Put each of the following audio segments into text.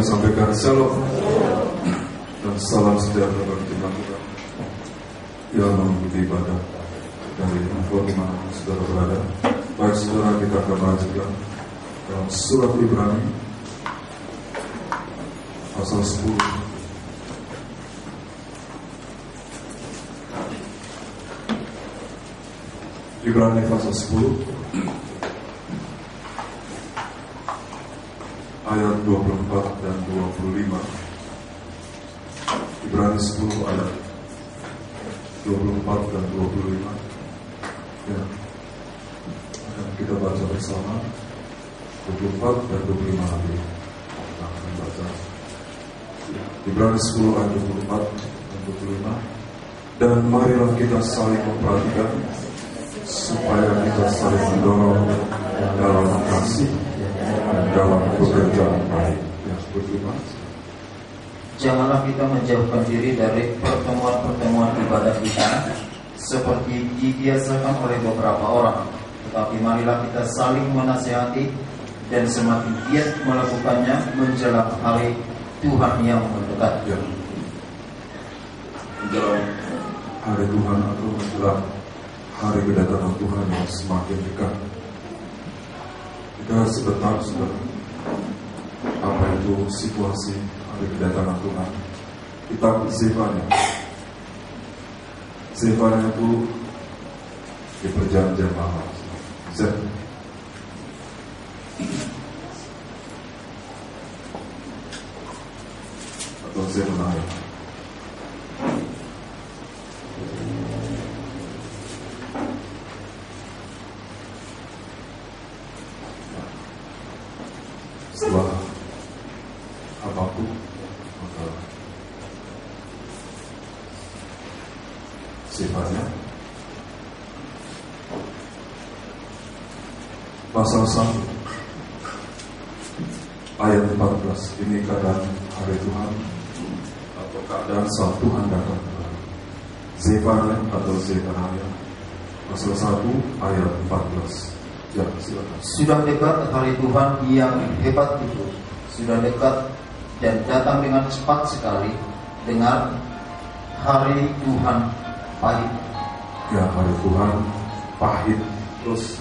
sampaikan shalom dan salam sejahtera bagi jemaat kita yang mengikuti ibadah dari info di mana saudara berada. Baik saudara, kita akan melanjutkan dalam surat Ibrani pasal 10. Ibrani pasal 10 ayat 24 dan 25. Ibrani 10 ayat 24 dan 25. Ya, akan kita baca bersama 24 dan 25 nanti. Kita akan baca Ibrani 10 ayat 24 dan 25. Dan marilah kita saling memperhatikan supaya kita saling mendorong dalam kasih dan dalam pekerjaan baik. Yang berlima, janganlah kita menjauhkan diri dari pertemuan-pertemuan ibadah kita seperti dibiasakan oleh beberapa orang, tetapi marilah kita saling menasihati dan semakin giat melakukannya menjelang hari Tuhan yang mendekat. Ya. Menjelang hari Tuhan atau menjelang hari kedatangan Tuhan yang semakin dekat. Kita sebentar sudah apa itu situasi hari kedatangan Tuhan. Kitab Zefania itu di perjanjian lama. Atau Zephaniah. Setelah apapun, maka sifatnya pasal 1 ayat 14. Ini keadaan hari Tuhan atau keadaan saat Tuhan datang. Zefania atau Zefania pasal 1 ayat 14. Ya, silakan. Sudah dekat hari Tuhan yang hebat itu, sudah dekat dan datang dengan cepat sekali. Dengar, hari Tuhan pahit. Ya, hari Tuhan pahit. Terus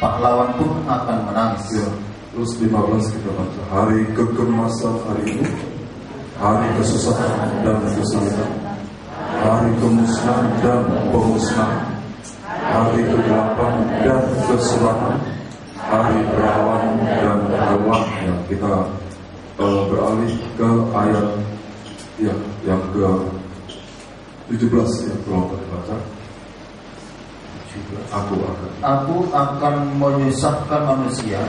pahlawan pun akan menangis. ya, terus 15 kita baca, hari kegemasan hari ini, hari kesusahan dan kesulitan, hari kemusnahan dan pemusnahan, hari kegelapan dan kesuraman, hari berawan dan gelap. Ya, kita beralih ke ayat yang ke 17 yang belum terbaca. Aku akan menyusahkan manusia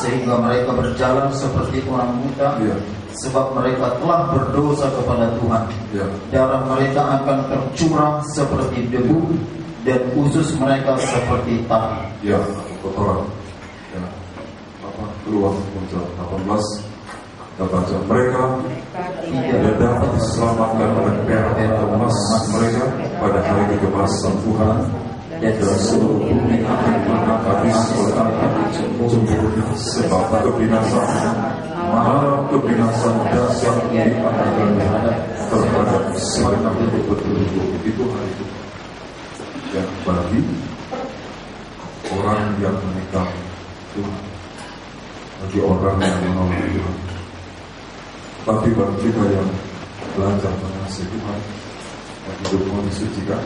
sehingga mereka berjalan seperti orang buta, Ya. sebab mereka telah berdosa kepada Tuhan. Ya. Darah mereka akan tercurah seperti debu dan usus mereka seperti tanah. Ya, kotoran. Ya. Keluar muncul 18. Kita baca, mereka tidak dapat diselamatkan oleh perak atau emas mereka pada hari kegemasan Tuhan, dan seluruh bumi akan habis oleh api cemburunya, sebab kebinasaan dasar diadakan terhadap mereka betul-betul. Itu hari itu. Ya, bagi orang yang menikah Tuhan, bagi orang yang menolak Tuhan. Tapi bagi kita yang belajar mengasihi Tuhan dan hidup disucikan,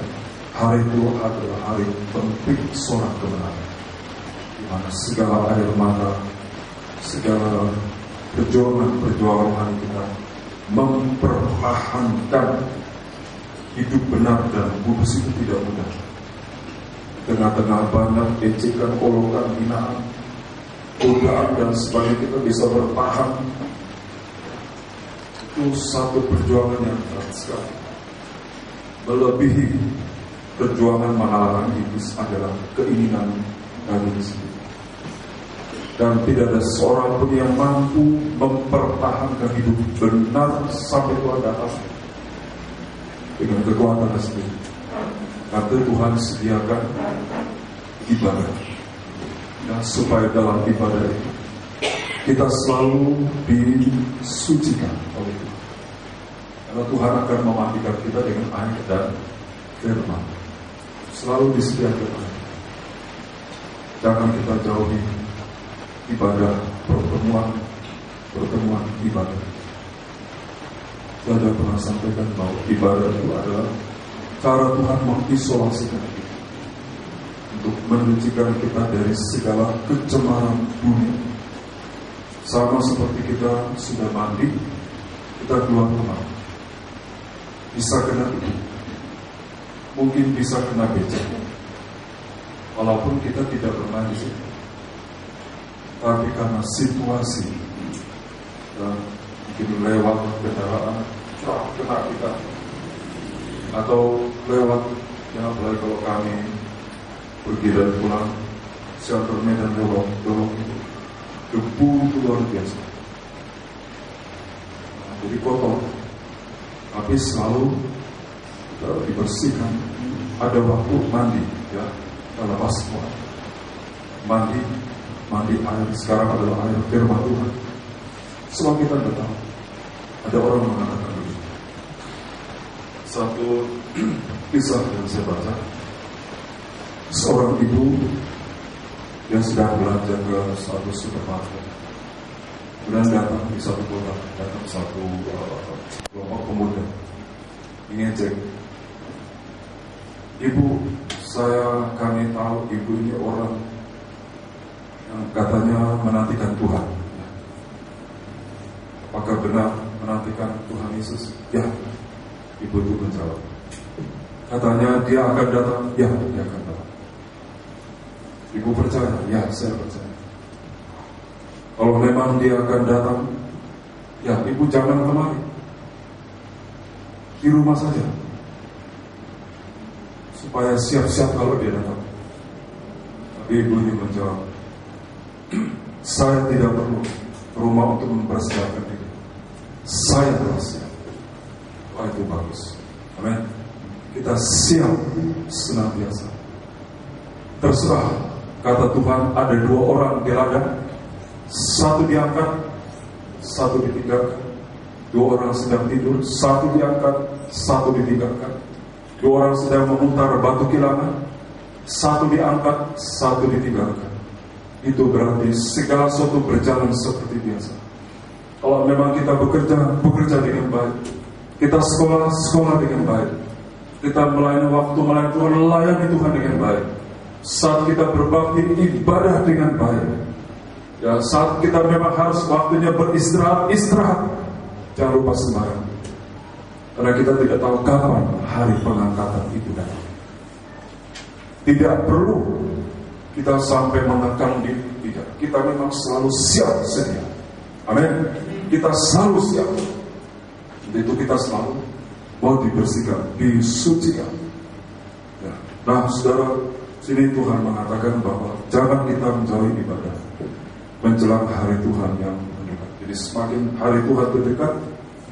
hari itu adalah hari penting sorak kebenaran, di mana segala air mata, segala perjuangan kita mempertahankan hidup benar dan kudus itu tidak mudah. Tengah-tengah banyak ejekan, olokan, hinaan, godaan dan sebagainya, kita bisa bertahan. Itu satu perjuangan yang berat sekali. Melebihi perjuangan mengalahkan iblis adalah keinginan daging sendiri. Dan tidak ada seorang pun yang mampu mempertahankan hidup benar sampai Tuhan datang dengan kekuatan sendiri. Karena Tuhan sediakan ibadah, dan supaya dalam ibadah itu kita selalu disucikan oleh Tuhan. Karena Tuhan akan memandikan kita dengan air dan firman. Selalu disediakan air. Jangan kita jauhi ibadah, pertemuan ibadah. Saya pernah sampaikan bahwa ibadah itu adalah cara Tuhan mengisolasikan kita untuk menyucikan kita dari segala kecemaran dunia. Sama seperti kita sudah mandi, kita keluar rumah, bisa kena itu, mungkin bisa kena becek, walaupun kita tidak pernah di situ. Tapi karena situasi dan mungkin lewat kendaraan kena kita, atau lewat, ya apalagi kalau kami pergi dan pulang shelter Medan Dolong itu debu itu luar biasa. Jadi kotor, tapi selalu dibersihkan. Ada waktu mandi, ya, kita lepas semua. Mandi air sekarang adalah air firman Tuhan. Sebab kita tidak tahu. Ada orang mengatakan begitu. Satu kisah yang saya baca, seorang ibu yang sedang belanja ke suatu supermarket, kemudian datang di satu kota, datang satu kelompok pemuda ingin cek. Ibu, kami tahu ibu ini orang yang katanya menantikan Tuhan. Apakah benar menantikan Tuhan Yesus? Ya, ibu itu menjawab. Katanya dia akan datang. Ya, dia akan datang. Ibu percaya? Ya, saya percaya. Kalau memang dia akan datang, ya ibu jangan kemari, di rumah saja, supaya siap-siap kalau dia datang. Tapi ibu ini menjawab, saya tidak perlu rumah untuk mempersiapkan diri. Saya telah siap. Wah, itu bagus. Amin. Kita siap senantiasa. Terserah. Kata Tuhan, ada dua orang di ladang, satu diangkat, satu ditinggalkan. Dua orang sedang tidur, satu diangkat, satu ditinggalkan. Dua orang sedang memutar batu kilangan, satu diangkat, satu ditinggalkan. Itu berarti segala sesuatu berjalan seperti biasa. Kalau memang kita bekerja dengan baik, kita sekolah dengan baik, kita melayani waktu, melayani Tuhan dengan baik. Saat kita berbakti ibadah dengan baik, ya, saat kita memang harus waktunya beristirahat, jangan lupa sembahyang. Karena kita tidak tahu kapan hari pengangkatan itu datang. Tidak perlu kita sampai mengekang diri, tidak. Kita memang selalu siap sedia. Amin. Kita selalu siap. Itu kita selalu mau dibersihkan, disucikan. Ya. Nah, saudara, sini Tuhan mengatakan bahwa jangan kita menjauhi ibadah menjelang hari Tuhan yang mendekat. Jadi semakin hari Tuhan terdekat,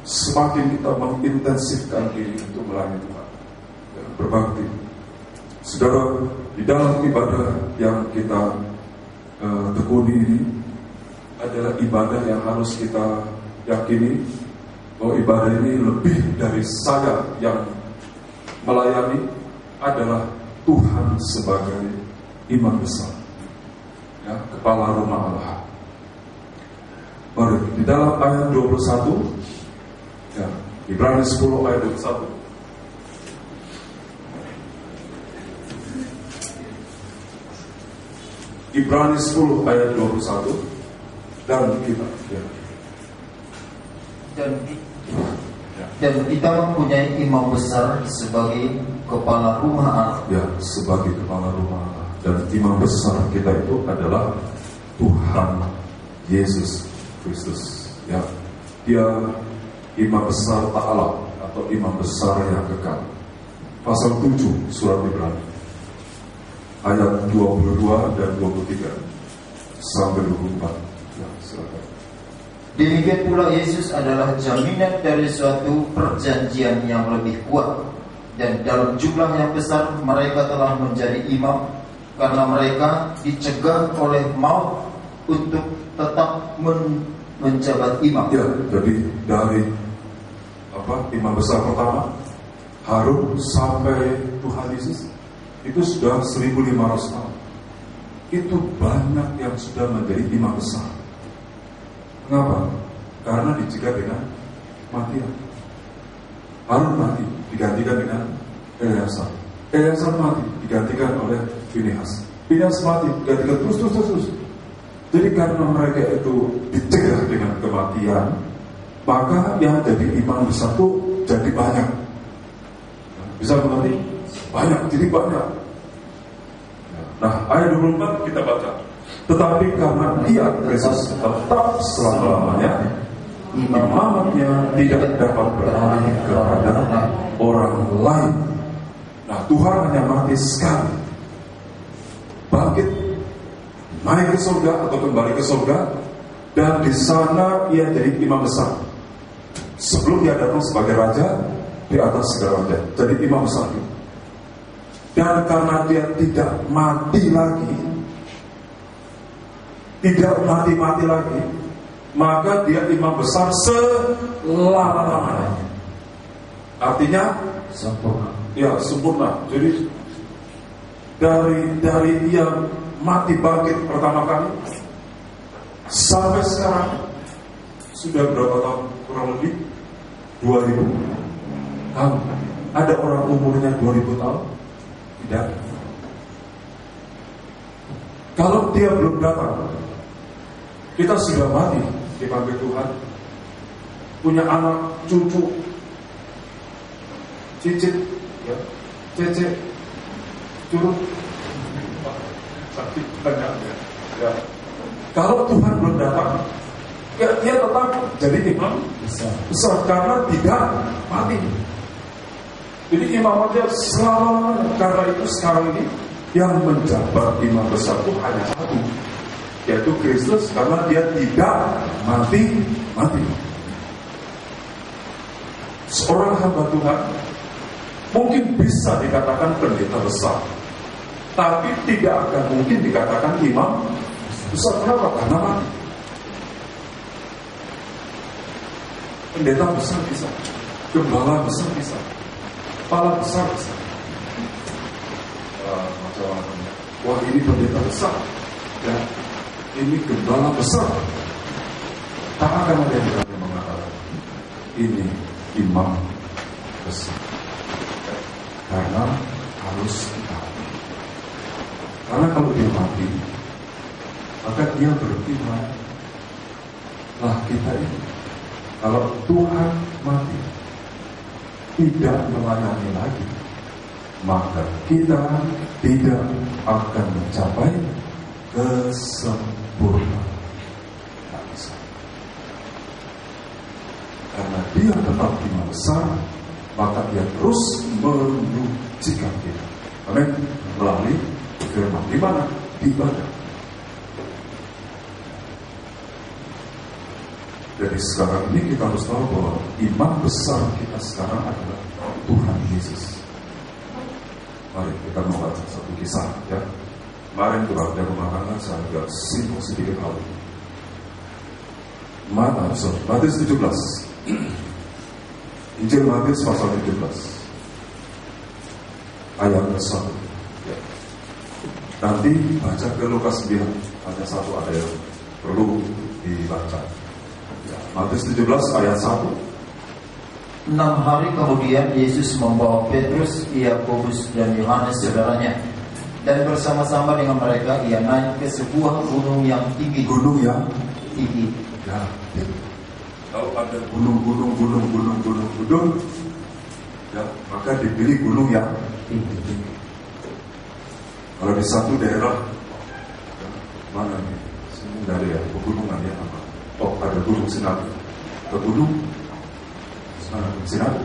semakin kita mengintensifkan diri untuk melayani Tuhan, ya, berbakti. Saudara, di dalam ibadah yang kita tekuni ini adalah ibadah yang harus kita yakini bahwa ibadah ini lebih dari saya yang melayani, adalah Tuhan sebagai imam besar, ya, kepala rumah Allah. Mari di dalam ayat 21, ya, Ibrani 10 ayat 21. Ibrani 10 ayat 21 dan kita, ya. Dan kita mempunyai imam besar sebagai kepala rumah Allah. Ya, sebagai kepala rumah Allah. Dan imam besar kita itu adalah Tuhan Yesus Kristus. Ya, dia imam besar Allah atau imam besar yang kekal. Pasal 7 surat Ibrani ayat 22 dan 23 sampai 24. Ya, silakan. Demikian pula Yesus adalah jaminan dari suatu perjanjian yang lebih kuat, dan dalam jumlah yang besar mereka telah menjadi imam, karena mereka dicegah oleh maut untuk tetap menjabat imam. Ya, jadi dari imam besar pertama Harun sampai Tuhan Yesus itu sudah 1500 tahun. Itu banyak yang sudah menjadi imam besar. Mengapa? Karena dijaga dengan kematian. Harun mati, digantikan dengan Eleazar. Eleazar mati, digantikan oleh Finehas. Finehas mati, digantikan terus. Jadi karena mereka itu dicegah dengan kematian, maka yang jadi imam besar itu jadi banyak. Bisa mengerti? Banyak, jadi banyak. Nah, ayat 24 kita baca. Tetapi karena dia Kristus tetap selama-lamanya, imamatnya tidak dapat beralih kepada orang lain. Nah, Tuhan hanya mati sekali, bangkit, naik ke surga atau kembali ke surga, dan di sana ia jadi imam besar. Sebelum dia datang sebagai raja di atas segala raja, jadi imam besar. Dan karena dia tidak mati lagi, tidak mati-mati lagi, maka dia imam besar selama-lamanya. Artinya Sempurna. ya sempurna. Jadi dari dia mati bangkit pertama kali sampai sekarang sudah berapa tahun? Kurang lebih 2000 tahun. Ada orang umurnya 2000 tahun? Tidak. Kalau dia belum datang, kita sudah mati dipanggil Tuhan, punya anak, cucu, cicit, ya, cece, curut, sakit banyak ya. Kalau Tuhan belum datang, ya dia tetap jadi imam besar karena tidak mati. Jadi imamatnya selama, karena itu sekarang ini yang menjabat imam besar itu hanya satu, yaitu Kristus, karena dia tidak mati. Seorang hamba Tuhan mungkin bisa dikatakan pendeta besar, tapi tidak akan mungkin dikatakan imam besar. Kenapa? Karena mati. Pendeta besar bisa, gembala besar bisa, kepala besar bisa. Wah, ini pendeta besar, ya, ini gembala besar. Tak akan ada yang berani mengatakan ini imam besar, karena harus mati. Karena kalau dia mati, maka dia beriman. Lah kita ini, kalau Tuhan mati, tidak melayani lagi, maka kita tidak akan mencapai kesempurnaan. Tak bisa. Karena dia tetap imam besar, maka dia terus menyucikan kita. Amin. Melalui firman. Di mana? Di ibadah. Jadi sekarang ini kita harus tahu bahwa imam besar kita sekarang adalah Tuhan Yesus. Mari kita membaca satu kisah, ya. Kemarin kurang dari rumah tangga saya agak singgung sedikit hal ini. Matius 17. Injil Matius pasal 17 ayat 1, ya. Nanti baca ke Lukas 9, hanya satu ada yang perlu dibaca, ya. Matius 17 ayat 1. 6 hari kemudian Yesus membawa Petrus, Yakobus dan Yohanes saudaranya, dan bersama-sama dengan mereka ia naik ke sebuah gunung yang tinggi. Gunung yang tinggi. Ya. Kalau ada gunung, ya, maka dipilih gunung yang tinggi. Kalau di satu daerah, ya, mana nih? Dari ya, pegunungan ya apa? Oh, ada gunung Sinai. Ke gunung Sinai.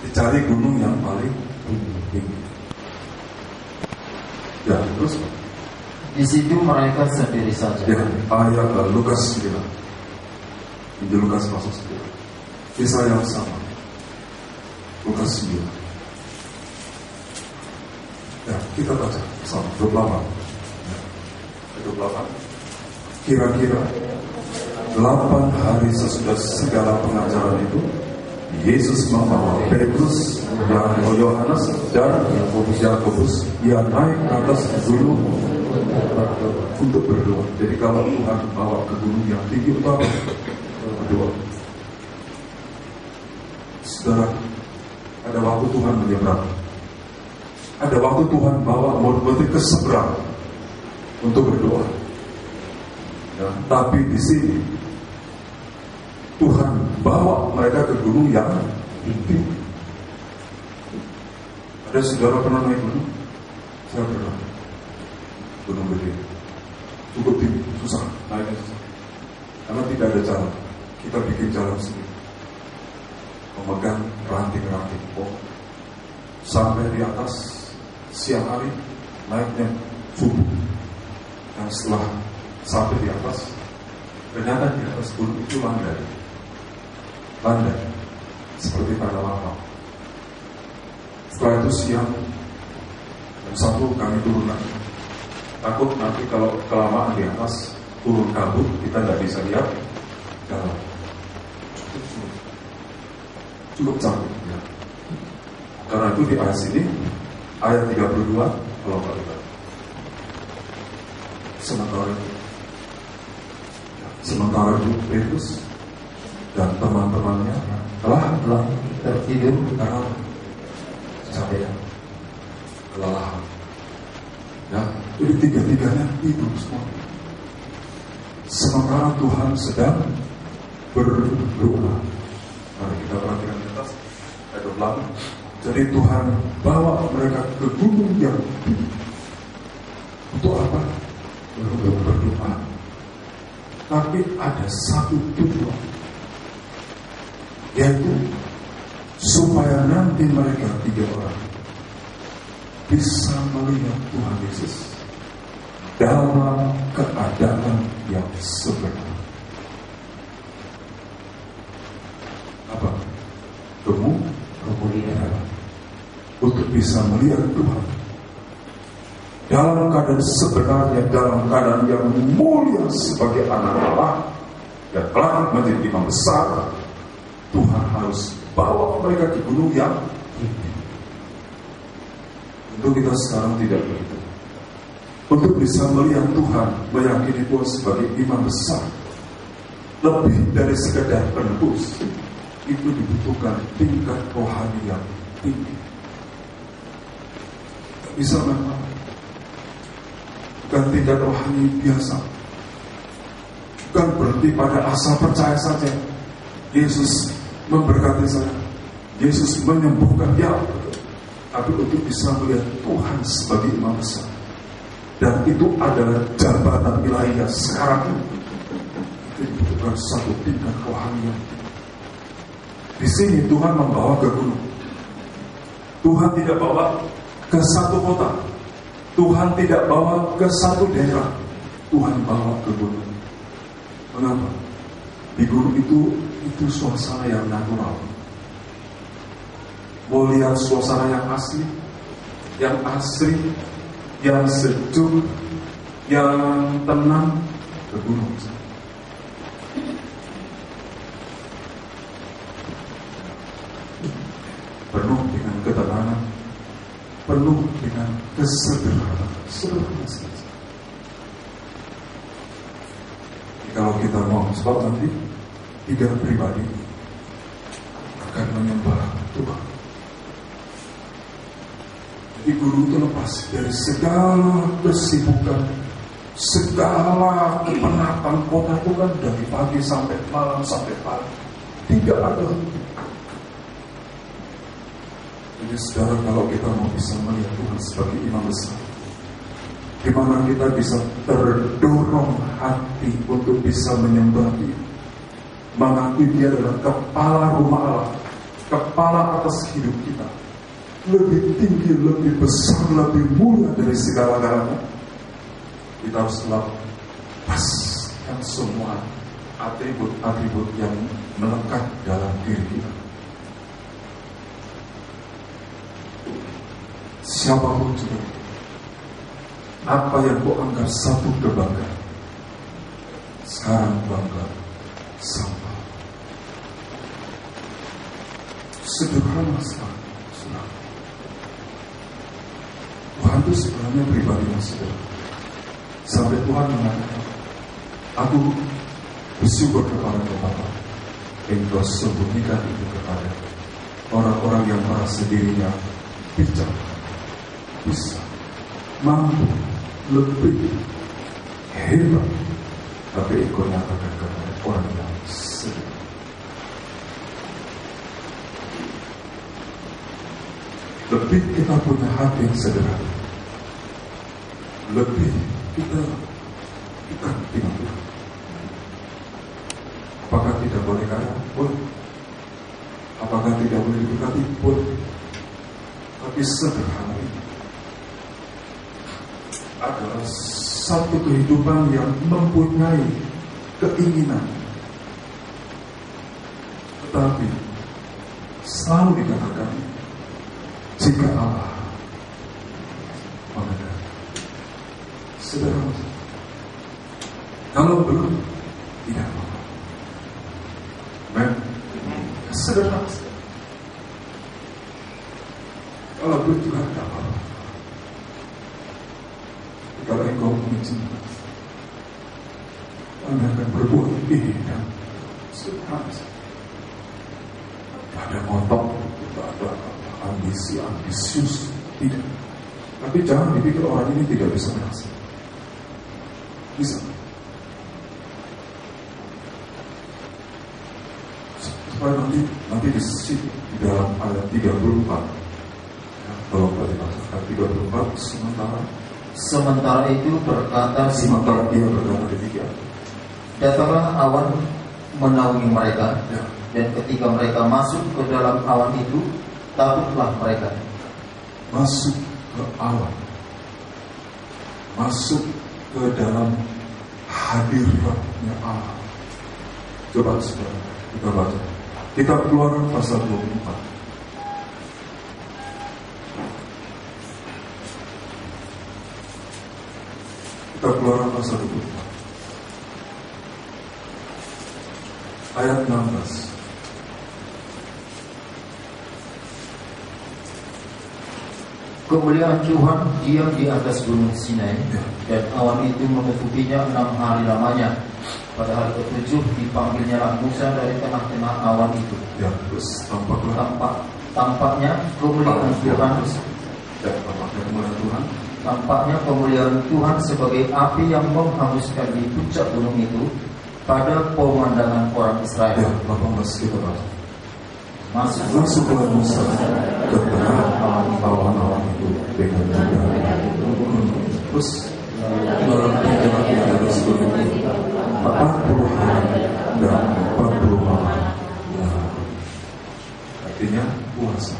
Dicari gunung yang paling tinggi. Ya, terus di situ mereka sendiri saja. Ya, ayat Lukas 9. Injil Lukas pasal 9. Kisah yang sama. Lukas 9. Ya, kita baca sama 28. Ya, 28 Kira-kira 8 hari sesudah segala pengajaran itu, Yesus membawa Petrus, Yohanes, dan Yakobus. Ia naik ke atas gunung untuk berdoa. Jadi kalau Tuhan bawa ke gunung yang tinggi itu apa? Berdoa. Saudara, ada waktu Tuhan menyeberang. Ada waktu Tuhan bawa murid-murid ke seberang untuk berdoa. Ya, tapi di sini Tuhan bawa mereka ke gunung yang tinggi. Ada saudara pernah naik gunung? Saya pernah. Gunung Gede. Cukup tinggi, susah, naiknya susah. Karena tidak ada jalan. Kita bikin jalan sendiri. Memegang ranting-ranting pohon. Sampai di atas siang hari, naiknya subuh. Dan setelah sampai di atas, ternyata di atas gunung itu landai, seperti tanah lapang. Setelah itu siang, jam 1 kami turun lagi. Takut nanti kalau kelamaan di atas turun kabut, kita nggak bisa lihat jalan. Cukup cantik ya. Karena itu di ayat sini, ayat 32, kalau nggak lihat. Sementara itu Petrus dan teman-temannya telah tertidur karena kecapean, kelelahan. Ya, jadi tiga-tiganya tidur semua. Sementara Tuhan sedang berdoa. Mari kita perhatikan di atas ayat 28. Jadi Tuhan bawa mereka ke gunung yang tinggi. Untuk apa? Untuk berdoa. Tapi ada satu tujuan, yaitu supaya nanti mereka 3 orang bisa melihat Tuhan Yesus dalam keadaan yang sebenarnya. Apa? Kemuliaan. Untuk bisa melihat Tuhan dalam keadaan sebenarnya, dalam keadaan yang mulia sebagai anak Allah yang telah menjadi imam besar, Tuhan harus bawa mereka ke gunung yang tinggi. Untuk kita sekarang tidak begitu. Untuk bisa melihat Tuhan, meyakini Tuhan sebagai imam besar, lebih dari sekedar penebus, itu dibutuhkan tingkat rohani yang tinggi. Tak bisa memang bukan tingkat rohani biasa, bukan berhenti pada asal percaya saja Yesus memberkati saya, Yesus menyembuhkan, ya, tapi untuk bisa melihat Tuhan sebagai imam besar, dan itu adalah jabatan ilahiyah sekarang ini. Itu dibutuhkan satu tingkat rohani yang tinggi. Di sini Tuhan membawa ke gunung. Tuhan tidak bawa ke satu kota. Tuhan tidak bawa ke satu daerah. Tuhan bawa ke gunung. Mengapa? Di gunung itu suasana yang natural. Mau lihat suasana yang asli, yang asri, yang sejuk, yang tenang, ke gunung. Penuh dengan ketenangan, penuh dengan kesederhanaan, sederhana saja. Kalau kita mau, sebab nanti 3 pribadi akan menyembah Tuhan. Jadi guru itu lepas dari segala kesibukan, segala kepenatan kota itu kan dari pagi sampai malam sampai pagi. Tidak ada. Jadi saudara, kalau kita mau bisa melihat Tuhan sebagai imam besar, di mana kita bisa terdorong hati untuk bisa menyembah Dia, mengakui Dia adalah kepala rumah Allah, kepala atas hidup kita, lebih tinggi, lebih besar, lebih mulia dari segala-galanya. Kita harus lepaskan semua atribut-atribut yang melekat dalam diri kita. Siapapun juga, apa yang kau anggap satu kebanggaan, sekarang bangga sampah. Sederhana sekali, saudara. Tuhan itu sebenarnya pribadi yang sederhana. Sampai Tuhan mengatakan, aku bersyukur kepada Bapa, Engkau sembunyikan itu kepada orang-orang yang merasa dirinya bijak, bisa, mampu, lebih hebat, tapi Engkau nyatakan kepada orang yang sederhana. Lebih kita punya hati yang sederhana, lebih kita dekat dengan Tuhan. Apakah tidak boleh kaya? Boleh. Apakah tidak boleh diberkati? Boleh. Tapi sederhana ini adalah satu kehidupan yang mempunyai keinginan, tetapi selalu dikatakan jika Allah menghendaki. Sederhana. Kalau belum, tidak apa-apa. Sederhana. Kalau belum juga tidak apa-apa. Kalau engkau mengizinkan, Anda akan berbuat ini dan sederhana. Tidak ada ngotot, tidak ada ambisius, tidak. Tapi jangan dipikir orang ini tidak bisa berhasil. Bisa. Supaya nanti di situ di dalam ayat 34, kalau dibacakan 34, sementara itu sementara dia berkata demikian, datanglah awan menaungi mereka, ya. Dan ketika mereka masuk ke dalam awan itu, takutlah mereka. Masuk ke awan, masuk ke dalam hadiratnya Allah. Coba sekarang kita baca Kitab Keluaran pasal 24. Kitab Keluaran pasal 24 ayat 16. Kemuliaan Tuhan diam di atas gunung Sinai, dan awan itu menutupinya 6 hari lamanya. Pada hari ke-7 dipanggilnya Musa dari tengah-tengah awan itu. Ya, terus tampaknya kemuliaan Tuhan. Tampaknya kemuliaan Tuhan sebagai api yang menghanguskan di puncak gunung itu pada pemandangan orang Israel. Ya, 18 kita baca. Masuklah Musa ke tengah awan-awan itu dengan juga. Terus dalam perjalanan yang ada sebelum itu 40 hari dan 40 malam. Nah, artinya puasa.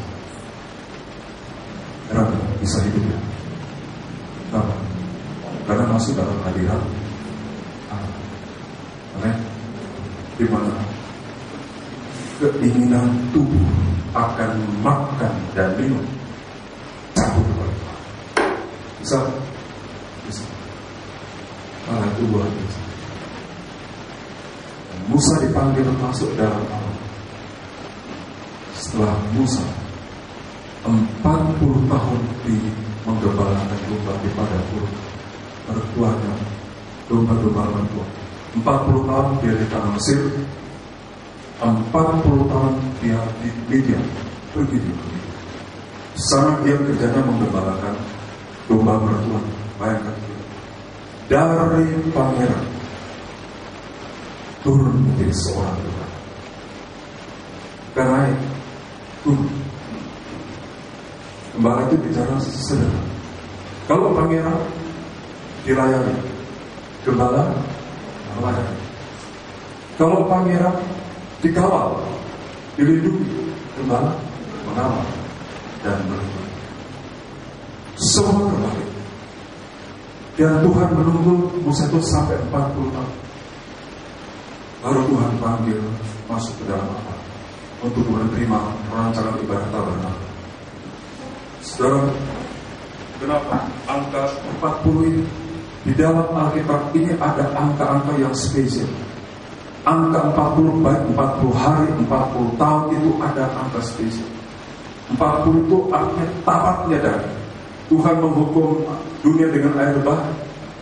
Kenapa bisa hidup ya? Kenapa? Karena masuk dalam hadirat Allah. Amin. Di mana keinginan tubuh akan makan dan minum cabut kepada Tuhan. Bisa? Bisa. Allah itu luar biasa. Musa dipanggil masuk dalam awan. Setelah Musa 40 tahun di menggembalakan domba di padang gurun, mertuanya domba-domba mertua. 40 tahun dia di tanah Mesir, 40 tahun dia di Midian, begitu. Sana dia kerjanya menggembalakan domba mertua. Bayangkan, dari pangeran turun menjadi seorang Tuhan. Karena turun. Gembala itu bicara sederhana. Kalau pangeran dilayani, gembala melayani. Kalau pangeran dikawal, dilindungi, gembala mengawal dan melindungi. Semua terbalik. Dan Tuhan menunggu Musa itu sampai 40 tahun. Baru Tuhan panggil masuk ke dalam apa? Untuk menerima rancangan ibadah tabernakel. Saudara, kenapa angka 40 ini? Di dalam Alkitab ini ada angka-angka yang spesial. Angka 40, baik 40 hari, 40 tahun, itu ada angka spesial. 40 itu artinya tamatnya dari Tuhan menghukum dunia dengan air bah,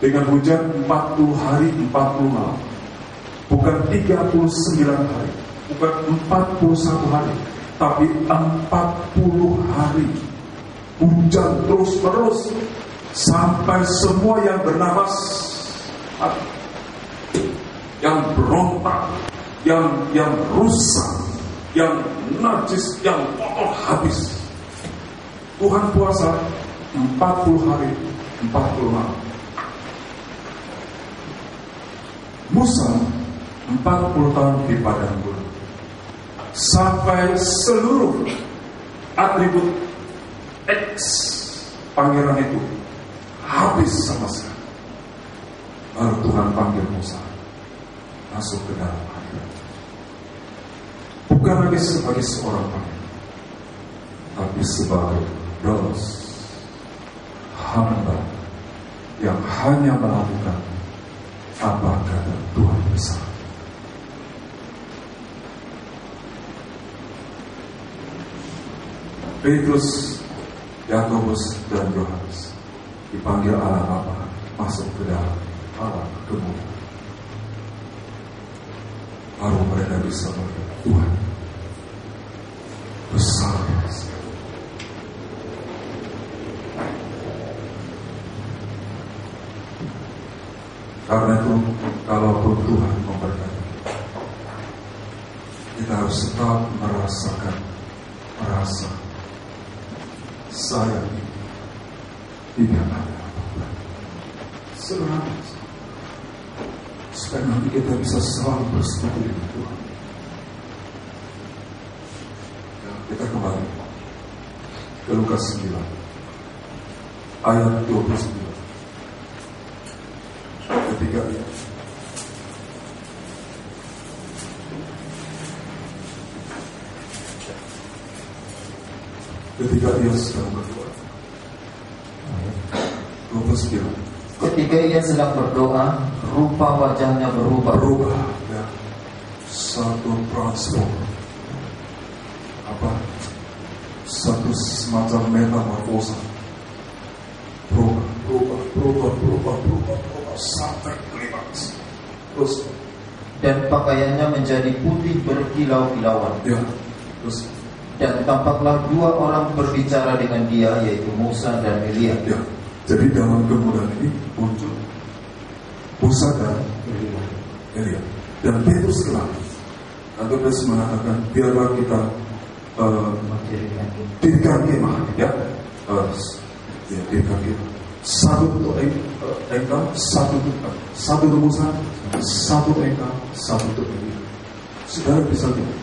dengan hujan 40 hari, 40 malam. Bukan 39 hari, bukan 41 hari, tapi 40 hari. Hujan terus-menerus sampai semua yang bernafas, yang berontak, yang rusak, yang najis, yang kotor habis. Tuhan puasa 40 hari, 40 malam. Musa 40 tahun di padang gurun, sampai seluruh atribut X pangeran itu habis sama sekali. Baru Tuhan panggil Musa masuk ke dalam air. Bukan lagi sebagai seorang pangeran, tapi sebagai dos hamba yang hanya melakukan apa kata Tuhan besar. Petrus, Yakobus, dan Yohanes dipanggil Allah Bapa masuk ke dalam Allah kemuliaan. Baru mereka bisa melihat Tuhan besar sekali. Karena itu, kalaupun Tuhan memberkati, kita harus tetap merasa saya ini tidak ada apa-apa. Selalu supaya nanti kita bisa selalu bersatu dengan Tuhan. Ya, kita kembali ke Lukas 9 ayat 29. Ketika ia sedang berdoa. 29. Ketika ia sedang berdoa, rupa wajahnya berubah. Ya. Satu transform. Satu semacam metamorfosa. Berubah sampai klimaks. Terus. Dan pakaiannya menjadi putih berkilau-kilauan. Ya. Terus. Dan tampaklah dua orang berbicara dengan dia, yaitu Musa dan Elia. Ya. Jadi dalam kemudahan ini muncul Musa dan Elia. Dan Petrus kenal. Lalu Petrus mengatakan, biarlah kita dirikan kemah, ya, dirikan kemah. Satu untuk engkau, satu untuk Musa, satu engkau, satu untuk Elia. Saudara bisa lihat,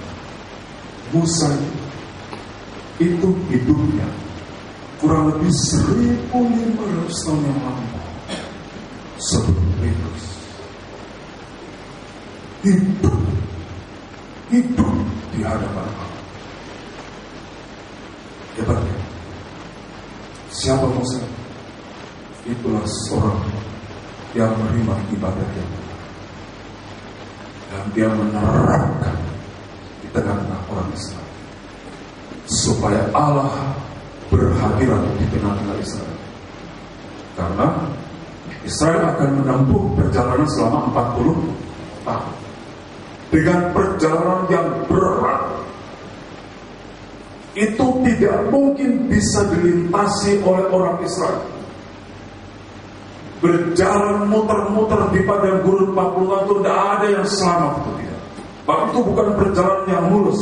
Musa itu hidupnya kurang lebih 1500 tahun yang lalu sebelum Petrus. Hidup di hadapan Allah. Hebatnya, siapa Musa? Itulah seorang yang menerima ibadah yang benar, dan dia menerapkan di tengah-tengah orang Islam supaya Allah berhadirat di tengah-tengah Israel. Karena Israel akan menempuh perjalanan selama 40 tahun dengan perjalanan yang berat. Itu tidak mungkin bisa dilintasi oleh orang Israel. Berjalan muter-muter di padang gurun 40 tahun itu tidak ada yang selamat, itu tidak. Bahkan itu bukan perjalanan yang mulus.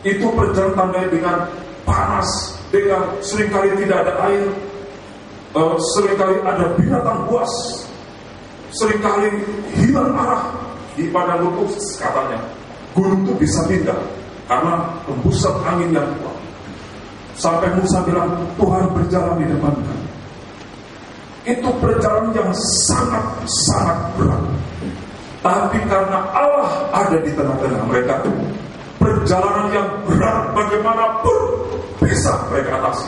Itu perjalanan tandai dengan panas, dengan seringkali tidak ada air, seringkali ada binatang buas, seringkali hilang arah di padang gurun. Katanya gunung itu bisa pindah karena hembusan angin yang kuat. Sampai Musa bilang, Tuhan berjalan di depan kami. Itu perjalanan yang sangat-sangat berat. Tapi karena Allah ada di tengah-tengah mereka, perjalanan yang berat bagaimanapun bisa mereka atasi.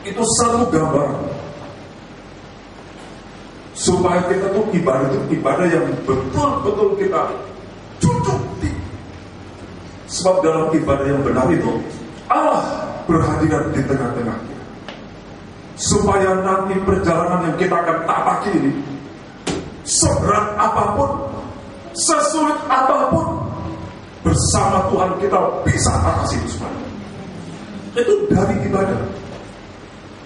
Itu satu gambar supaya kita tuh ibadah yang betul-betul kita cukupi. Sebab dalam ibadah yang benar itu Allah berhadirat di tengah-tengah kita. Supaya nanti perjalanan yang kita akan tapaki ini, seberat apapun, sesulit apapun, bersama Tuhan kita bisa atasi itu semua. Itu dari ibadah.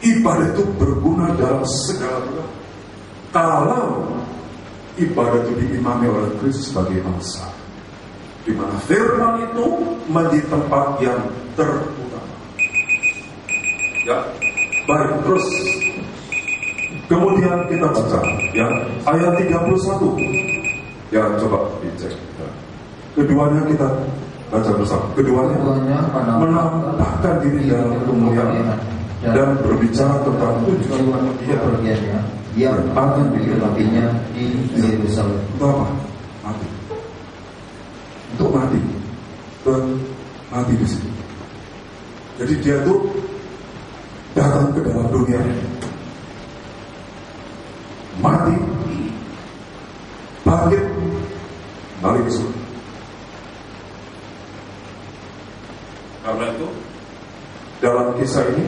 Ibadah itu berguna dalam segala hal. Kalau ibadah itu diimami oleh Kristus sebagai bangsa, di mana firman itu menjadi tempat yang terutama. Ya, baik, terus kemudian kita baca ya ayat 31. Ya, coba dicek. Keduanya kita baca bersama. Keduanya menampakkan diri dalam kemuliaan dan berbicara tentang tujuan kepergiannya yang akan digenapinya di Yerusalem. Untuk apa? Mati. Untuk mati. Mati di sini. Jadi dia tuh datang ke dalam dunia ini, mati, bangkit, balik ke surga. Karena itu dalam kisah ini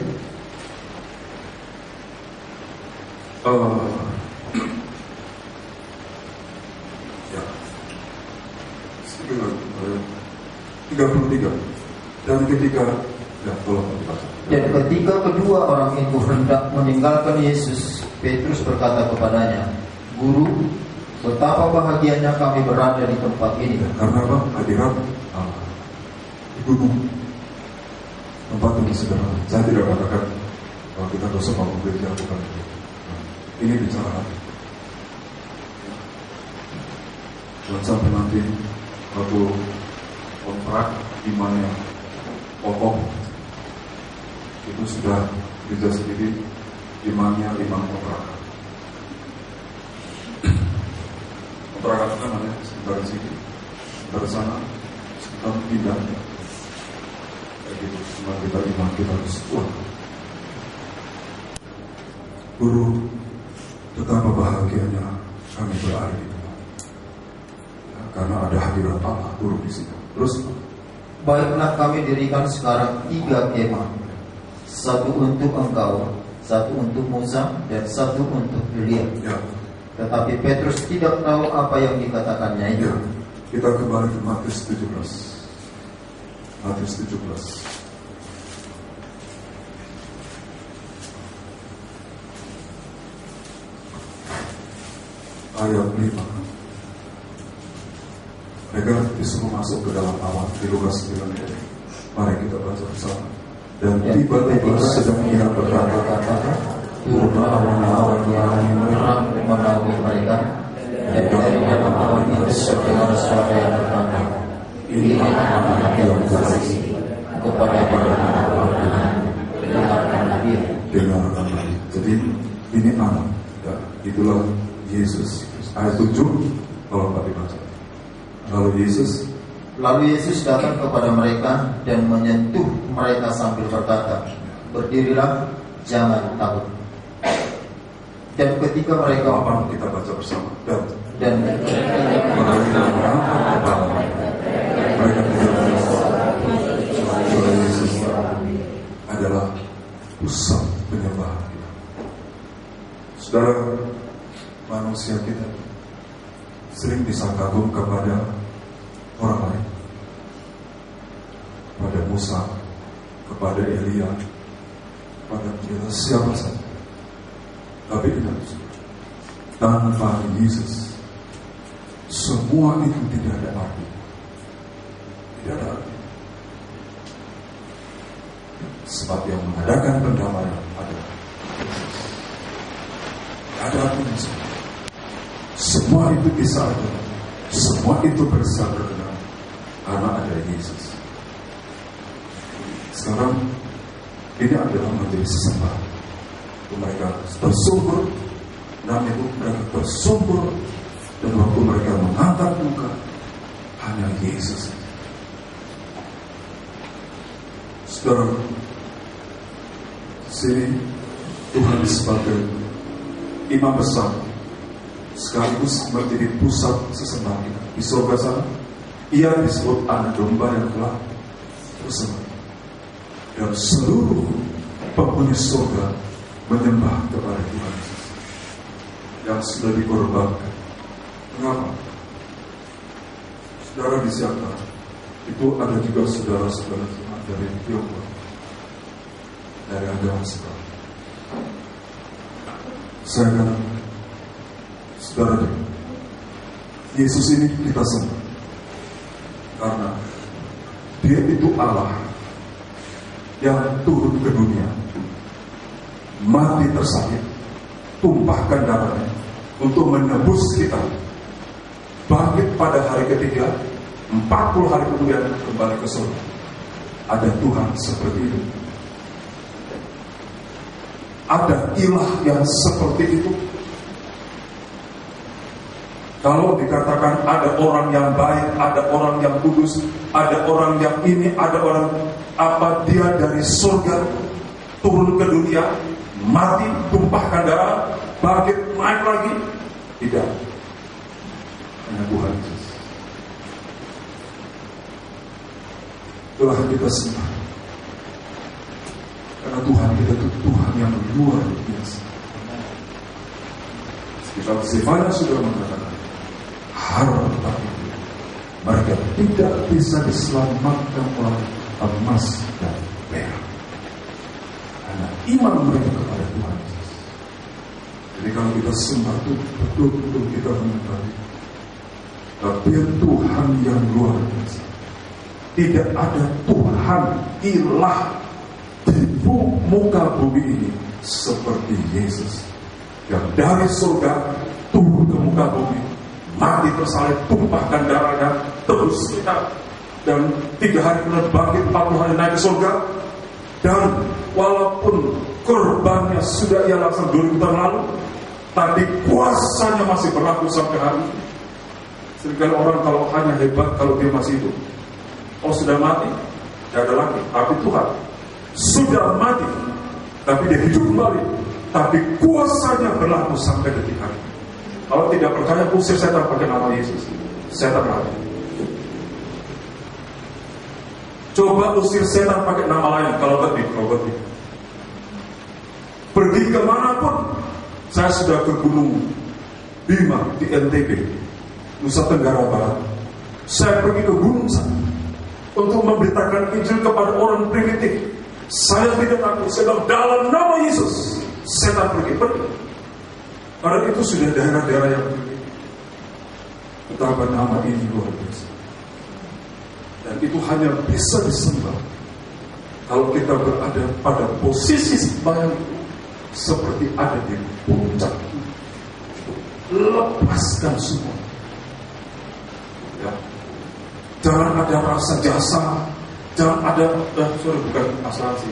ya 33 dan ketika ya tolong dibaca. Dan ketika kedua orang itu hendak meninggalkan Yesus, Petrus berkata kepadanya, Guru, betapa bahagianya kami berada di tempat ini. Karena apa? Hadirat Allah di gunung, tempat yang sederhana. Saya tidak katakan kalau kita dosa mau gereja, bukan itu. Ini bicara hati. Dan sampai nanti waktu kontrak imannya pokok itu sudah gereja sendiri, imannya iman kontrak. Kontrak itu kan ada sekitar di sini, sekitar sana, sekitar pindah. Kayak gitu, semua kita iman kita harus kuat. Guru, betapa bahagianya kami berada di sana. Ya, karena ada hadirat Allah, Guru di sini. Terus, baiklah kami dirikan sekarang 3 kemah, satu untuk engkau, satu untuk Musa, dan satu untuk Elia. ya, Tetapi Petrus tidak tahu apa yang dikatakannya itu. ya, kita kembali ke Matius 17. Matius 17. Ayat 5. Mereka disuruh masuk ke dalam awan di Lukas 9 ini. Mari kita baca bersama. Dan tiba-tiba sedang ia berkata-kata, turunlah awan yang menaungi mereka, dan dari dalam awan itu terdengar suara yang berkata, ini anak-anak yang kasih kepada Tuhan, dengarkanlah dia. dengarkanlah. Jadi ini anak. Ya, itulah Yesus. Ayat 7 kalau Pak dibaca. Lalu Yesus datang kepada mereka dan menyentuh mereka sambil berkata, berdirilah, jangan takut. Dan ketika mereka kita baca bersama. dan mereka tidak Yesus adalah pusat penyembahan kita. Saudara, manusia kita sering bisa kagum kepada orang lain, kepada Musa, kepada Elia, kepada siapa saja. Tapi ingat, tanpa Yesus semua itu tidak ada arti. Tidak ada arti. Sebab yang mengadakan pendamaian adalah Yesus. Ada artinya semua. Semua itu bisa ada. Semua itu bisa berkenan karena ada Yesus. Sekarang ini adalah menjadi sesembahan. Mereka bersumber, dan itu mereka bersumber, dan waktu mereka mengangkat muka hanya Yesus. Saudara, sini Tuhan sebagai imam besar sekaligus menjadi pusat sesembahan kita. Di surga sana, ia disebut anak domba yang telah bersembah. Dan seluruh penghuni surga menyembah kepada Tuhan Yesus yang sudah dikorbankan. Mengapa? Saudara di Siantar itu ada juga saudara-saudara kita dari Tiongkok, dari agama Islam. Saya katakan, saudara, Yesus ini kita sembah karena Dia itu Allah yang turun ke dunia, mati tersalib, tumpahkan darahnya untuk menebus kita, bangkit pada hari ketiga, 40 hari kemudian kembali ke surga. Ada Tuhan seperti itu. Ada ilah yang seperti itu. Kalau dikatakan ada orang yang baik, ada orang yang kudus, ada orang yang ini, ada orang apa, dia dari surga turun ke dunia, mati, tumpahkan darah, bangkit, naik lagi. Tidak. Hanya Tuhan Yesus. Itulah kita sembah. Karena Tuhan kita itu Tuhan yang luar biasa. Sekitar Zefania sudah mengatakan, harta itu mereka tidak bisa diselamatkan oleh emas dan perak, karena iman mereka kepada Tuhan Yesus. Jadi kalau kita sembah itu betul-betul kita mengetahui tapi Tuhan yang luar biasa. Tidak ada Tuhan ilah di muka bumi ini seperti Yesus yang dari surga turun ke muka bumi, mati tersalib, tumpahkan darahnya, terus kita, dan 3 hari kemudian bangkit, 40 hari naik ke surga. Dan walaupun korbannya sudah ia laksanakan 2000 tahun lalu, tapi kuasanya masih berlaku sampai hari ini. Seringkali orang kalau hanya hebat kalau dia masih hidup. Oh sudah mati, tidak ada lagi. Tapi Tuhan sudah mati, tapi dia hidup kembali, tapi kuasanya berlaku sampai detik hari. Kalau tidak percaya, usir setan pakai nama Yesus. Setan mati. Coba usir setan pakai nama lain. Kalau berarti pergi kemanapun. Saya sudah ke Gunung Bima di NTB, Nusa Tenggara Barat. Saya pergi ke gunung sana untuk memberitakan Injil kepada orang primitif. Saya tidak takut. Saya bilang dalam nama Yesus. Setan pergi. Karena itu sudah daerah-daerah yang berbeda. Betapa nama ini luar biasa. Dan itu hanya bisa disembah kalau kita berada pada posisi sembahyang seperti ada di puncak. Lepaskan semua. Ya. Jangan ada rasa jasa. Jangan ada, sorry, bukan asuransi.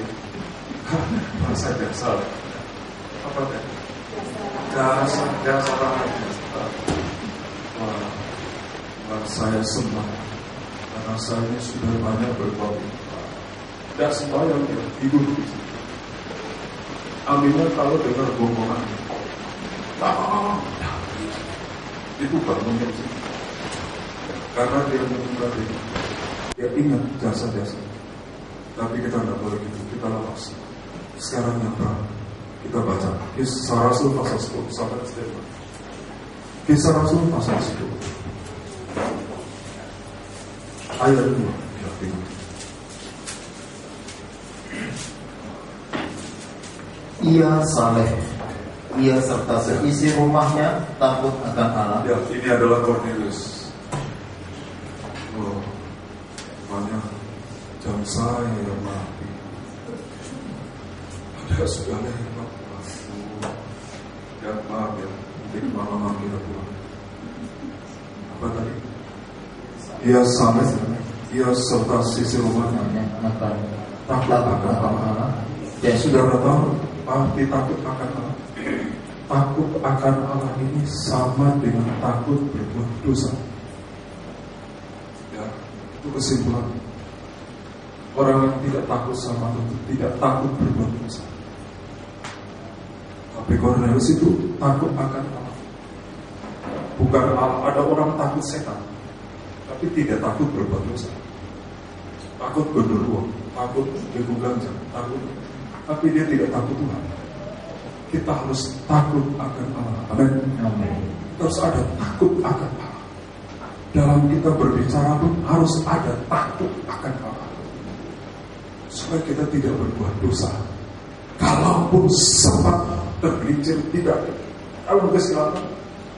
Rasa jasa. Apa tadi? Jasa banget. Wah, saya sembah karena saya ini sudah banyak berbuat. Tidak sembahyang ya, tidur di situ. Aminnya kalau dengar bohongan, itu bangunnya sih. Karena dia menunggu dia ingat jasa-jasa. Tapi kita tidak boleh gitu, kita lepas. Sekarang yang terang kita baca Kisah Rasul pasal 10 sampai Stefan. Kisah Rasul pasal 10 ayat 2 ya, Ia saleh, ia serta seisi rumahnya takut akan Allah. Ya, ini adalah Cornelius. Oh, banyak jam saya yang mati. Ada segala yang ya, maaf ya, mungkin mama manggil Tuhan. Apa tadi? Ia saleh, ia serta seisi rumahnya takut akan Allah. Dan sudah tahu arti takut akan Allah. Takut akan Allah ini sama dengan takut berbuat dosa. Ya, itu kesimpulan. Orang yang tidak takut sama Allah tidak takut berbuat dosa. Tapi Cornelius itu takut akan Allah. Bukan ada orang takut setan, tapi tidak takut berbuat dosa. Takut genderuwo, takut bego ganja, takut, tapi dia tidak takut Tuhan. Kita harus takut akan Allah. Amin. Kita harus ada takut akan Allah. Dalam kita berbicara pun harus ada takut akan Allah, supaya kita tidak berbuat dosa. Kalaupun sempat tergelincir tidak dalam kesilapan,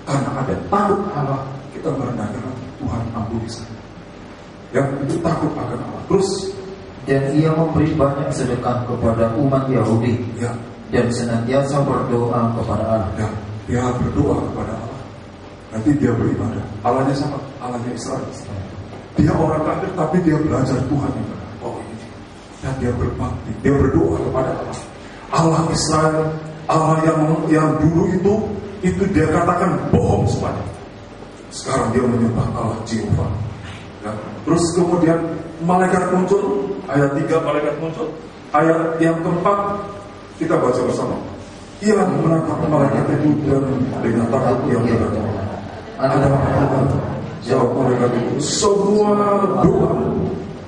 karena ada takut Allah, kita merendahkan Tuhan, ampuni saya. Yang itu takut akan Allah. Terus, dan ia memberi banyak sedekah kepada umat Yahudi, ya, dan senantiasa berdoa kepada Allah. Ya, dia berdoa kepada Allah. Nanti dia beribadah. Allahnya siapa? Allahnya Israel. Dia orang kafir, tapi dia belajar Tuhan yang benar. Oh ini. Dan dia berbakti, dia berdoa kepada Allah. Allah Israel, Allah yang dulu itu dia katakan bohong semuanya. Sekarang dia menyembah Allah Jehovah. Ya. Terus kemudian malaikat muncul, ayat 3 malaikat muncul. Ayat yang keempat kita baca bersama. Ia menangkap malaikat itu dan dengan takut dia berkata, ada apa? Jawab malaikat itu, semua doa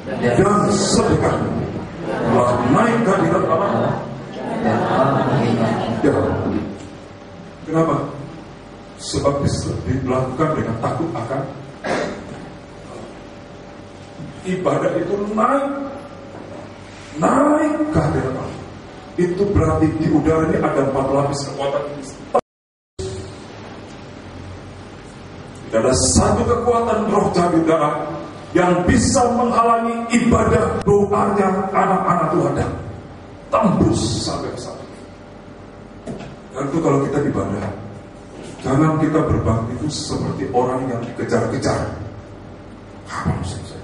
dan sedekah telah naik ke hadirat Allah. Ya. Kenapa? Sebab dilakukan dengan takut akan ibadah itu naik ke hadirat Allah. Itu berarti di udara ini ada 4 lapis kekuatan. Tidak ada satu kekuatan roh jahat di udara yang bisa menghalangi ibadah doanya anak-anak Tuhan dan tembus sampai ke sana. Dan itu kalau kita ibadah, jangan kita berbakti itu seperti orang yang dikejar-kejar. Kapan selesai?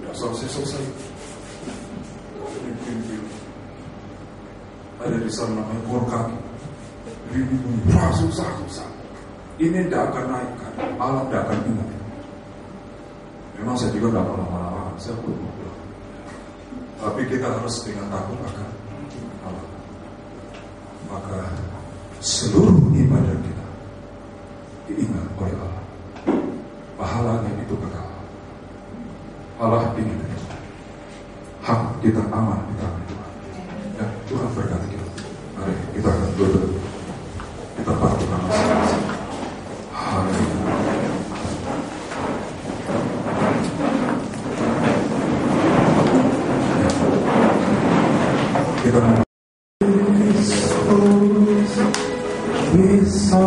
Ya selesai. Ada di sana namanya kaki. Susah. Ini tidak akan naik kan? Allah tidak akan ingat. Memang saya juga tidak pernah marah-marah. Saya pun bilang. Tapi kita harus dengan takut akan Allah. Maka seluruh ibadah kita diingat oleh Allah. Pahalanya itu kekal. Allah ingin kita. Hak kita aman di tangan Tuhan. Ya, Tuhan berkati kita. Mari kita akan duduk. Kita patuh nama masing-masing. Haleluya. Kita bisa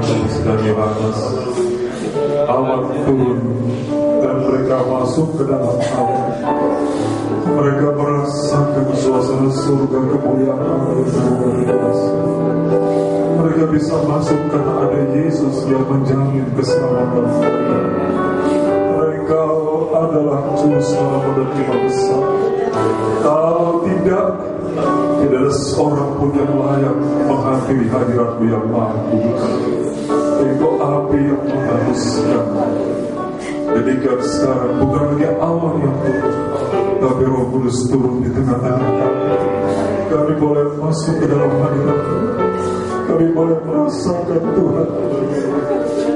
Yohanes dan Yohanes, awan turun dan mereka masuk ke dalam awan. Mereka merasakan suasana surga kemuliaan Allah yang luar biasa. Mereka bisa masuk karena ada Yesus yang menjamin keselamatan mereka. Engkau adalah Juru Selamat dan Imam Besar. Kalau tidak ada seorang pun yang layak menghadiri hadirat-Mu yang maha kudus. Engkau api yang mengharuskan. Jadikan sekarang bukan lagi awan yang turun, tapi Roh Kudus turun di tengah-tengah kami. Kami boleh masuk ke dalam hadirat-Mu. Kami boleh merasakan Tuhan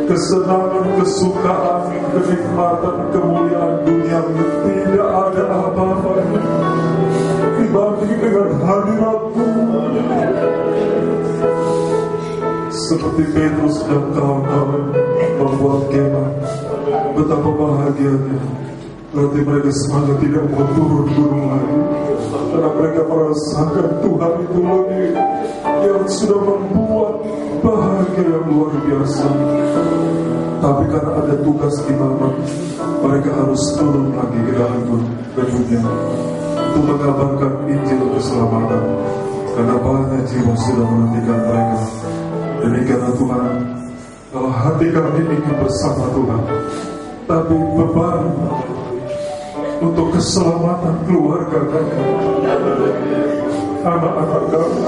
kesenangan, kesukaan, kenikmatan, kemuliaan dunia ini. Tidak ada apa-apa dibanding dengan hadirat-Mu. Seperti Petrus dan kawan-kawan membuat kemah, betapa bahagianya. Berarti mereka semangat tidak mau turun gunung lagi, karena mereka merasakan Tuhan itu lagi yang sudah membuat bahagia yang luar biasa. Tapi karena ada tugas imamat, mereka harus turun lagi ke dalam dunia untuk mengabarkan Injil keselamatan, karena banyak jiwa sudah menantikan mereka. Demikianlah Tuhan, kalau hati kami ingin bersama Tuhan, tapi beban untuk keselamatan keluarga kami, anak-anak kami,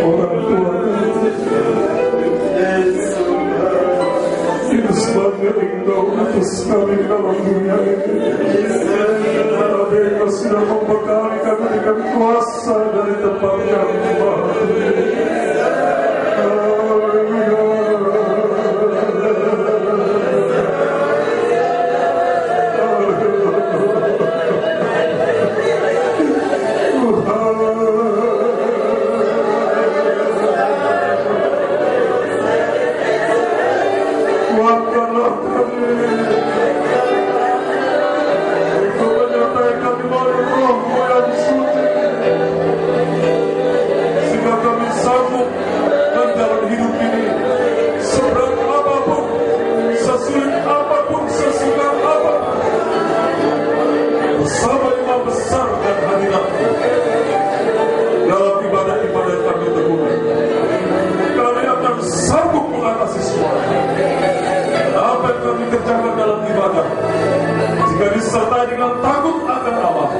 orang tua ini sebabnya Engkau utus kami dalam dunia ini. Tapi Engkau sudah membekali kami dengan kuasa dari tempat kami. Jika disertai dengan takut akan Allah,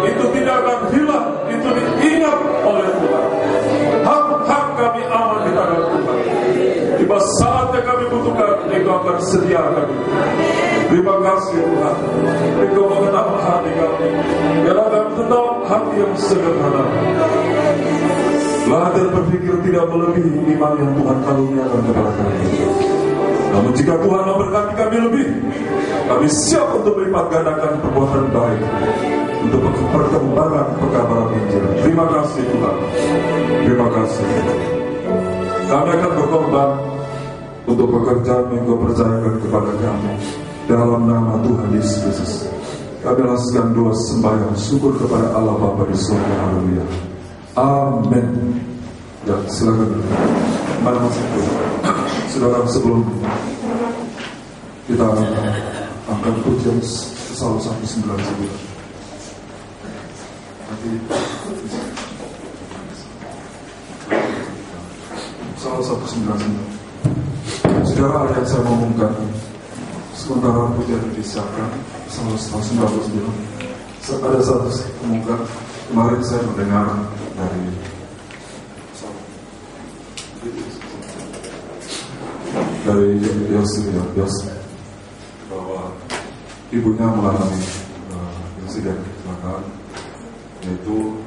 itu tidak akan hilang, itu diingat oleh Tuhan. Hak-hak kami aman di tangan Tuhan. Di saatnya kami butuhkan, Engkau akan sediakan. Terima kasih Tuhan, Engkau mengenal hati kami, karena kami tetap hati yang sederhana. Belajar berpikir tidak melebihi iman yang Tuhan karuniakan kepada kami. Namun jika Tuhan memberkati kami lebih, kami siap untuk melipat gandakan perbuatan baik untuk perkembangan pekabaran Injil. Terima kasih Tuhan. Terima kasih. Kami akan berkorban untuk pekerjaan yang Kau percayakan kepada kami. Dalam nama Tuhan Yesus Kristus, kami langsungkan doa sembahyang syukur kepada Allah Bapa di surga. Haleluya. Amin. Ya, silakan. Mari masuk. Saudara, sebelum kita angkat pujian Psalm 199, nanti Psalm 199. Saudara, yang saya ngomongkan sementara pujian disiapkan Psalm 199, ada satu ngomongkan. Kemarin saya mendengar dari Yos bahwa ibunya mengalami insiden kecelakaan, yaitu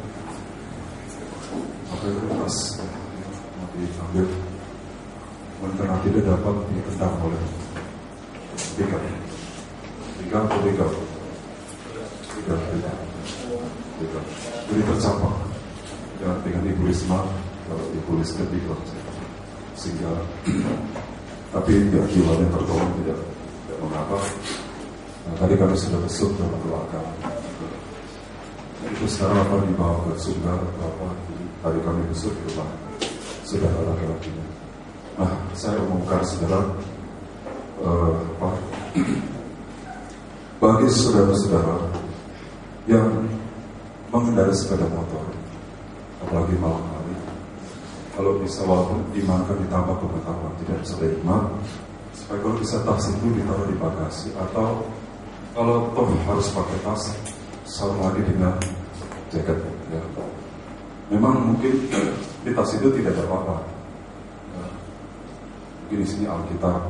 pas diambil, karena tidak dapat ditendang oleh pickup. Jadi tercampur dengan Ibu Risma, kalau Ibu Risma sehingga tapi dia jiwanya tertolong, tidak mengapa. Nah, tadi kami sudah besuk dalam doakan. Itu sekarang apa dibawa ke surga atau apa? Tadi kami besuk di rumah sudah laki-lakinya. Nah, saya umumkan saudara, bagi saudara-saudara yang mengendarai sepeda motor, apalagi malam hari, kalau bisa walaupun iman kan ditambah pengetahuan, tidak bisa beriman, supaya kalau bisa tas itu ditaruh di bagasi, atau kalau toh harus pakai tas, sarung lagi dengan jaket. Ya. Memang mungkin di tas itu tidak ada apa-apa. Mungkin di sini Alkitab,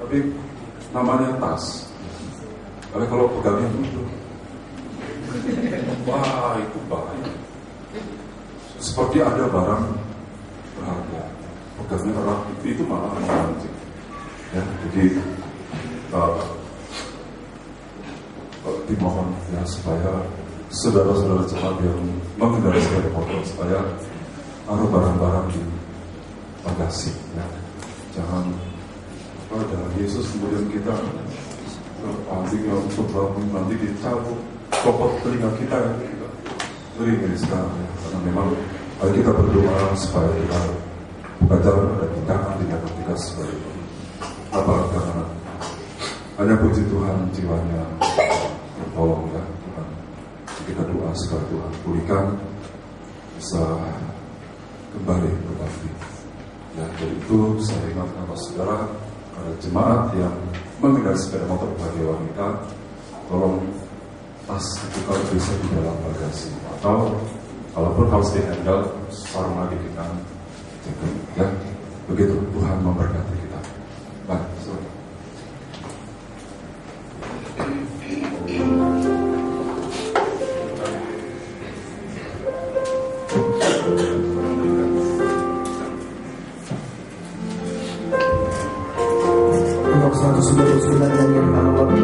tapi namanya tas. Karena kalau pegangnya itu, wah itu bahaya. Seperti ada barang berharga, pegangnya erat itu malah memancing. Ya, jadi dimohon ya supaya saudara-saudara cepat yang mengendarai sepeda motor supaya taruh barang-barang di bagasi. Ya. Jangan dengan Yesus kemudian kita nanti dicabut kopot telinga kita ya. Ngeri sekarang ya. Karena memang kita berdoa supaya kita belajar dan tindakan kita seperti itu. Apa karena hanya puji Tuhan jiwanya tertolong ya Tuhan. Kita doa supaya Tuhan pulihkan bisa kembali berbakti. Ya, jadi itu saya ingatkan kepada saudara, ada jemaat yang mengendarai sepeda motor bagi wanita, tolong tas itu kalau bisa di dalam bagasi, atau kalaupun harus dihandle, sarung lagi kita jaga. Ya, begitu Tuhan memberkati kita. Baik, sorry. Untuk 199 yang Allah. Dari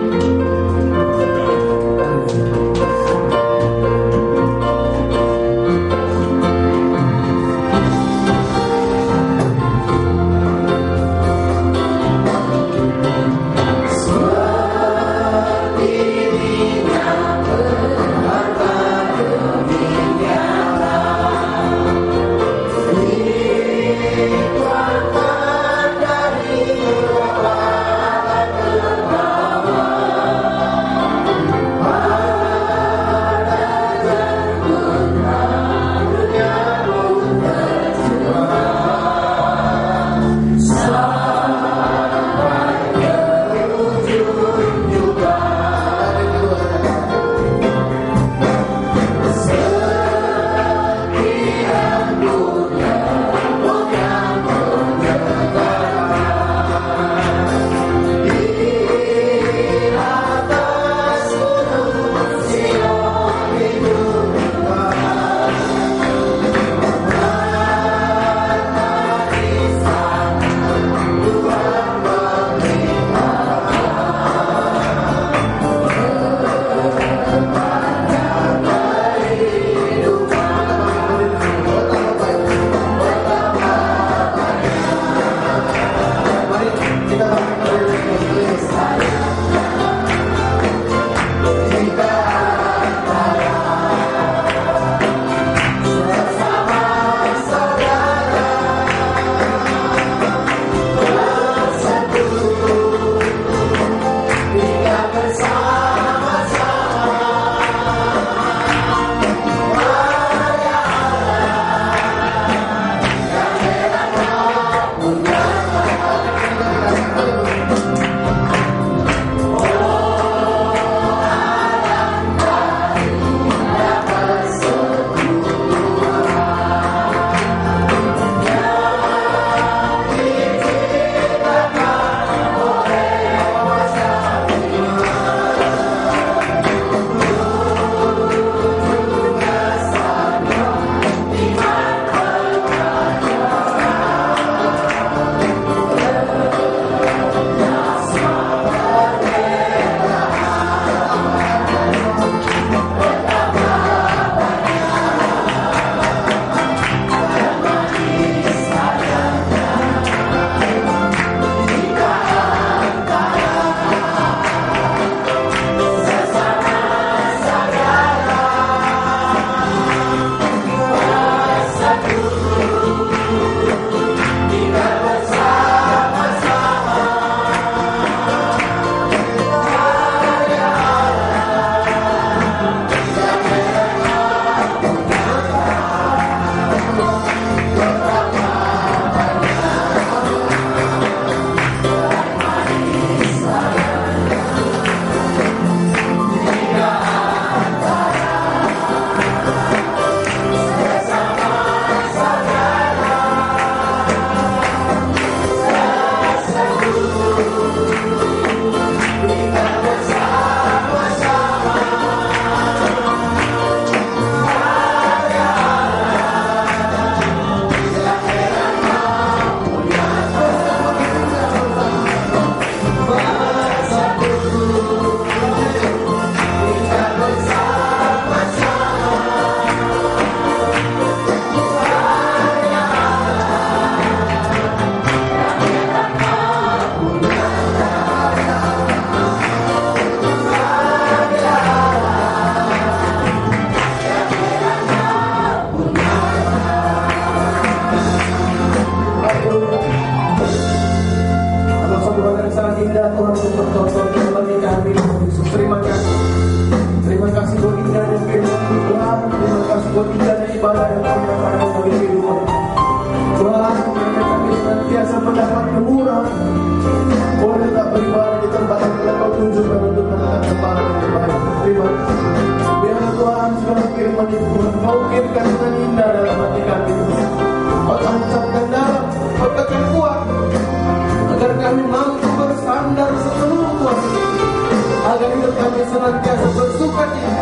senantiasa bersuka cita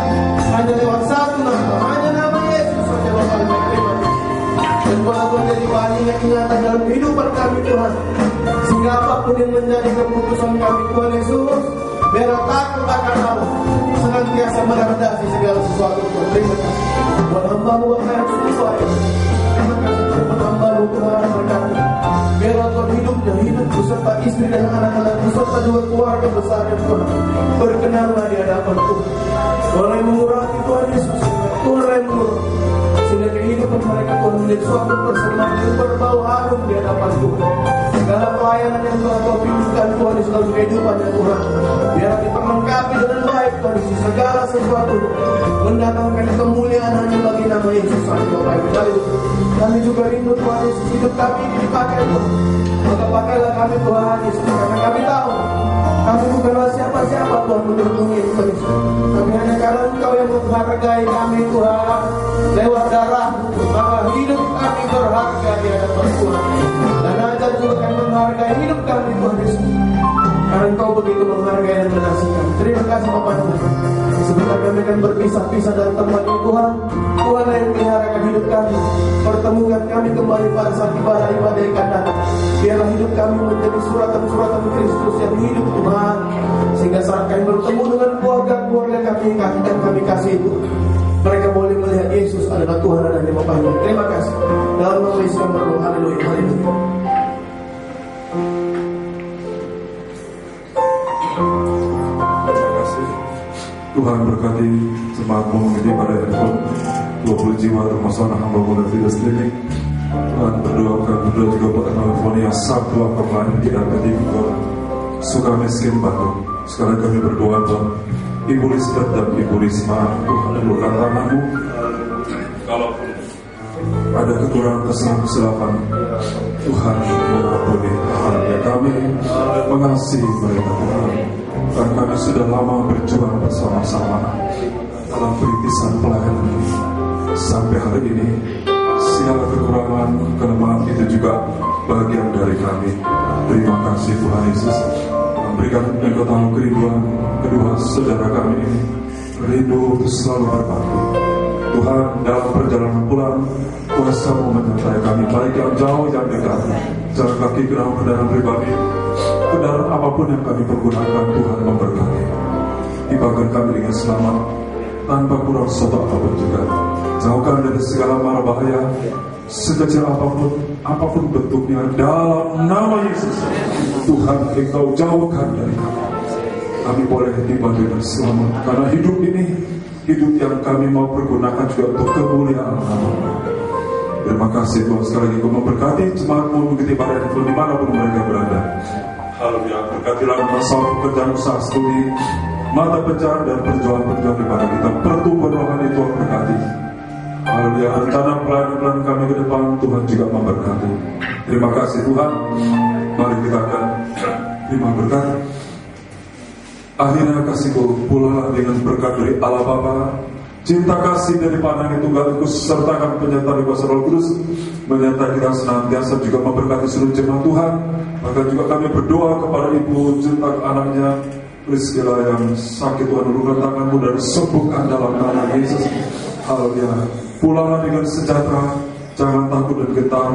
hanya lewat satu nama, hanya nama Yesus saja Bapak kami terima. Dan Tuhan menjadi bahan ingatan dalam kehidupan kami Tuhan, sehingga apapun yang menjadi keputusan kami Tuhan Yesus, biarlah takut akan Allah senantiasa melandasi segala sesuatu Tuhan. Terima kasih buat hamba-Mu Bapak yang sungguh baik. Terima kasih buat hamba-Mu Tuhan berkati. Biarlah Tuhan hidupnya, hidup beserta istri dan anak-anak beserta dua keluarga besarnya Tuhan, berkenanlah di hadapan Tuhan. Tuhan yang mengurapi Tuhan Yesus, Tuhan yang mengurapi, sehingga kehidupan mereka Tuhan menjadi suatu persembahan yang berbau harum di hadapan Tuhan. Segala pelayanan yang telah Kau pimpinkan Tuhan di dalam kehidupannya Tuhan, biarlah diperlengkapi dengan baik Tuhan Yesus. Segala sesuatu mendatangkan kemuliaan hanya bagi nama Yesus saja Bapak Ibu. Kami juga rindu Tuhan Yesus, hidup kami ini dipakai Tuhan. Maka pakailah kami Tuhan Yesus, karena kami tahu kami bukanlah siapa-siapa Tuhan melindungi Tuhan Yesus. Kami hanya karena Engkau yang menghargai kami Tuhan lewat darah-Mu, maka hidup kami berharga di hadapan Tuhan. Dan ajar juga kami menghargai hidup kami Tuhan Yesus, karena Engkau begitu menghargai dan mengasihi kami. Terima kasih Bapak Tuhan. Sebentar kami akan berpisah-pisah dari tempat ini Tuhan. Tuhan yang meliharakan hidup kami, pertemukan kami kembali pada saat ibadah yang akan datang. Biarlah hidup kami menjadi suratan-suratan Kristus yang hidup Tuhan, sehingga saat kami bertemu dengan keluarga-keluarga kami yang kami kasih itu, mereka boleh melihat Yesus adalah Tuhan dan hanya Bapa. Terima kasih. Dalam nama Yesus kami berdoa. Haleluya. Haleluya. Tuhan berkati jemaat-Mu ini pada handphone 20 jiwa termasuk anak hamba-Mu dan tidak sedikit. Tuhan berdoa juga buat telepon yang satu kemarin tidak ketika suka miskin batu. Sekarang kami berdoa Tuhan, Ibu Lisbeth dan Ibu Risma, Tuhan ulurkan tangan-Mu. Kalaupun ada kekurangan kesalahan, Tuhan mengampuni. Hanya kami mengasihi mereka Tuhan. Dan kami sudah lama berjuang bersama-sama dalam perintisan pelayanan ini. Sampai hari ini, segala kekurangan, kelemahan itu juga bagian dari kami. Terima kasih Tuhan Yesus, memberikan Engkau tahu kerinduan kedua saudara kami ini, rindu untuk selalu berbakti. Tuhan, dalam perjalanan pulang, kuasa-Mu menyertai kami, baik yang jauh yang dekat, jalan kaki kendaraan pribadi, kendaraan apapun yang kami pergunakan, Tuhan memberkati. Tibakan kami dengan selamat, tanpa kurang suatu apapun juga. Jauhkan dari segala mara bahaya, sekecil apapun bentuknya, dalam nama Yesus. Tuhan, Engkau jauhkan dari kami. Kami boleh tiba dengan selamat, karena hidup ini, hidup yang kami mau pergunakan juga untuk kemuliaan nama-Mu. Terima kasih Tuhan, sekali lagi Kau memberkati jemaat-Mu mengikuti pada handphone dimanapun mereka berada. Haleluya, berkatilah masalah pekerjaan usaha studi, mata pencarian dan perjuangan-perjuangan ibadah kita, pertumbuhan rohani Tuhan berkati. Haleluya, rencana pelayanan kami ke depan Tuhan juga memberkati. Terima kasih Tuhan. Mari kita akan terima berkat. Akhirnya kasih-Ku pula dengan berkat dari Allah Bapa, cinta kasih dari pandangan Tunggal Ikus, sertakan penyertaan di kuasa Roh Kudus, menyertai kita senantiasa juga memberkati seluruh jemaat Tuhan. Bahkan juga kami berdoa kepada Ibu tentang anaknya Priscilla yang sakit, Tuhan ulurkan tangan-Mu dan sembuhkan dalam nama Yesus. Haleluya. Pulanglah dengan sejahtera, jangan takut dan gentar.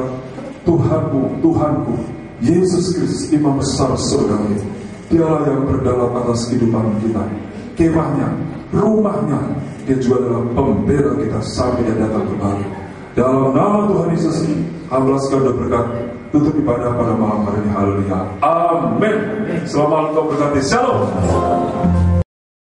Tuhanku, Yesus Kristus, Imam besar surgawi, Dialah yang berdalam atas kehidupan kita, kemahnya, rumahnya. Dia juga adalah pembela kita sampai Dia datang kembali. Dalam nama Tuhan Yesus, hamba sekalian berkat tutup ibadah pada malam hari ini. Haleluya. Amin. Selamat berkati. Shalom.